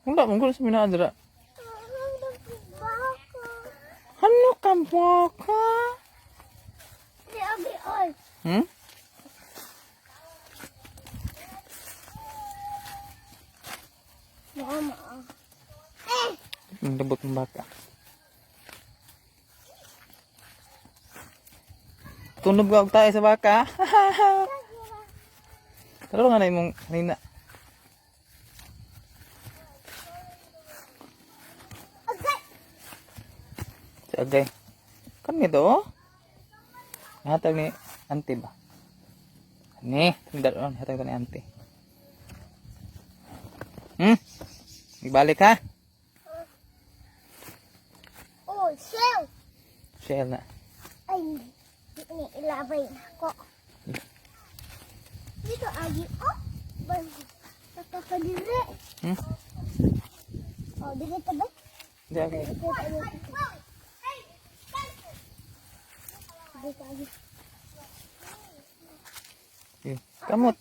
Enggak, mungkin semina ada. Ano ka baka? Hmm? Mama. Debut ng baka. Tunog ka og tayo sa baka. Taro nga na imong nina. Si Agay. Kan nito? Hatag ni auntie ba? Ni, tindak ron hatag ni auntie. Ibalik ha? Oh, shell. Shell na. Ay, ini ilabay ko. Dito agi. Oh, nakakadiri. Oh, dito ba? Hindi okay. Dito agi. Kamot.